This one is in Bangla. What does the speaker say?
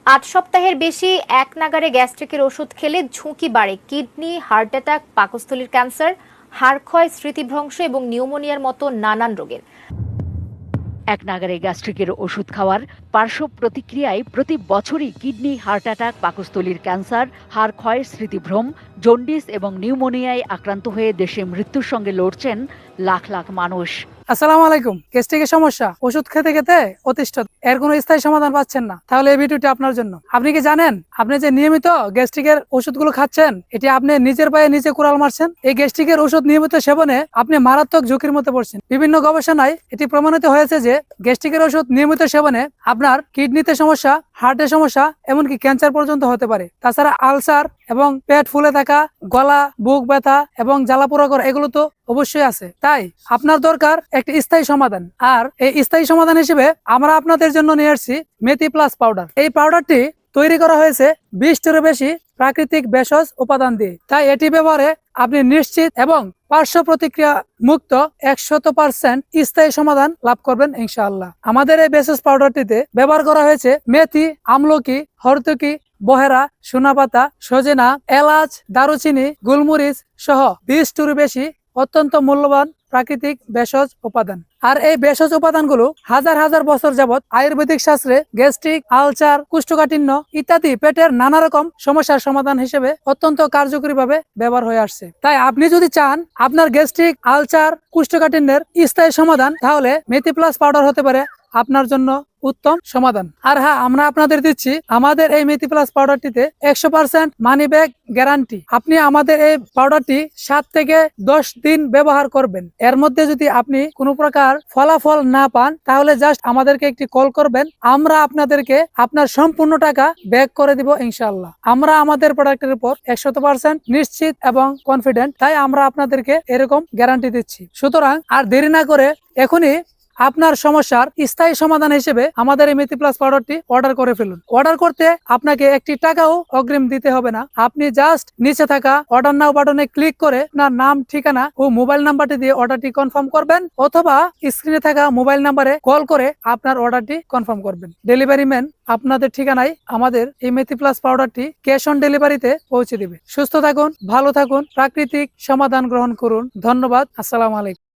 ৮ সপ্তাহের বেশি এক নাগাড়ে গ্যাস্ট্রিকের ওষুধ খেলে ঝুঁকি বাড়ে কিডনি, হার্ট অ্যাটাক, পাকস্থলীর ক্যান্সার, হাড় ক্ষয়, স্মৃতিভ্রংশ এবং নিউমোনিয়ার মতো নানান রোগের। এক নাগাড়ে গ্যাস্ট্রিকের ওষুধ খাওয়ার পার্শ্ব প্রতিক্রিয়ায় প্রতি বছরই কিডনি, হার্ট অ্যাটাক, পাকস্থলীর ক্যান্সার, হাড় ক্ষয়, স্মৃতিভ্রম, জন্ডিস এবং নিউমোনিয়ায় আক্রান্ত হয়ে দেশে মৃত্যুর সঙ্গে লড়ছেন লাখ লাখ মানুষ। আসসালামু আলাইকুম। গ্যাস্ট্রিকের সমস্যা ওষুধ খেতে খেতে অতিষ্ঠ, এর কোনো স্থায়ী সমাধান পাচ্ছেন না, তাহলে এই ভিডিওটি আপনার জন্য। আপনি কি জানেন আপনি যে নিয়মিত গ্যাস্ট্রিকের ওষুধগুলো খাচ্ছেন, এটি আপনি নিজের পায়ে নিজে কুড়াল মারছেন। এই গ্যাস্ট্রিকের ওষুধ নিয়মিত সেবনে আপনি মারাত্মক ঝুঁকির মধ্যে পড়ছেন। বিভিন্ন গবেষণায় এটি প্রমাণিত হয়েছে যে গ্যাস্ট্রিকের ওষুধ নিয়মিত সেবনে আপনার কিডনিতে সমস্যা, হার্টের সমস্যা, এমনকি ক্যান্সার পর্যন্ত হতে পারে। তাছাড়া আলসার এবং পেট ফুলে থাকা, গলা, বুক ব্যথা এবং জ্বালাপোড়া করা, এগুলো তো অবশ্যই আছে। তাই আপনার দরকার একটি স্থায়ী সমাধান। আর এই স্থায়ী সমাধান হিসেবে আমরা আপনাদের জন্য নিয়ে আসছি মেথি প্লাস পাউডার। এই পাউডারটি তৈরি করা হয়েছে 20টিরও বেশি প্রাকৃতিক ভেষজ উপাদান দিয়ে। তাই এটি ব্যবহারে আপনি নিশ্চিত এবং পার্শ্ব প্রতিক্রিয়া মুক্ত 100% স্থায়ী সমাধান লাভ করবেন ইনশাআল্লাহ। আমাদের এই ভেষজ পাউডারটিতে ব্যবহার করা হয়েছে মেথি, আমলকি, হরতকি, বহেরা, সোনাপাতা, সজেনা, এলাচ, দারুচিনি, গোলমরিচ সহ 20টিরও বেশি অত্যন্ত মূল্যবান প্রাকৃতিক ভেষজ উপাদান। আর এই ভেষজ উপাদানগুলো হাজার হাজার বছর যাবত আয়ুর্বেদিক শাস্ত্রে গ্যাস্ট্রিক, আলসার, কোষ্ঠকাঠিন্য ইত্যাদি পেটের নানা রকম সমস্যার সমাধান হিসেবে অত্যন্ত কার্যকরী ভাবে ব্যবহার হয়ে আসছে। তাই আপনি যদি চান আপনার গ্যাস্ট্রিক, আলসার, কোষ্ঠকাঠিন্যের স্থায়ী সমাধান, তাহলে মেথি প্লাস পাউডার হতে পারে আপনার জন্য উত্তম সমাধান। আর হ্যাঁ, আমরা আপনাদের দিচ্ছি আমাদের এই মেথি প্লাস পাউডারটিতে 100% মানি ব্যাগ গ্যারান্টি। আপনি আমাদের এই পাউডারটি 7 থেকে 10 দিন ব্যবহার করবেন। এর মধ্যে যদি আপনি কোনো প্রকার ফলাফল না পান, তাহলে জাস্ট আমাদেরকে একটি কল করবেন, আমরা আপনাদেরকে আপনার সম্পূর্ণ টাকা ব্যাক করে দিব ইনশাআল্লাহ। আমরা আমাদের প্রোডাক্টের উপর 100% নিশ্চিত এবং কনফিডেন্ট, তাই আমরা আপনাদেরকে এরকম গ্যারান্টি দিচ্ছি। সুতরাং আর দেরি না করে এখনই আপনার সমস্যার স্থায়ী সমাধান হিসেবে আমাদের এই মেথি প্লাস পাউডারটি অর্ডার করে ফেলুন। অর্ডার করতে আপনাকে একটি টাকাও অগ্রিম দিতে হবে না। আপনি জাস্ট নিচে থাকা অর্ডার নাও বাটনে ক্লিক করে আপনার নাম, ঠিকানা ও মোবাইল নাম্বারটি দিয়ে অর্ডারটি কনফার্ম করবেন, অথবা স্ক্রিনে থাকা মোবাইল নাম্বারে কল করে আপনার অর্ডারটি কনফার্ম করবেন। ডেলিভারি ম্যান আপনাদের ঠিকানায় আমাদের এই মেথি প্লাস পাউডারটি ক্যাশ অন ডেলিভারিতে পৌঁছে দিবে। সুস্থ থাকুন, ভালো থাকুন, প্রাকৃতিক সমাধান গ্রহণ করুন। ধন্যবাদ। আসসালামু আলাইকুম।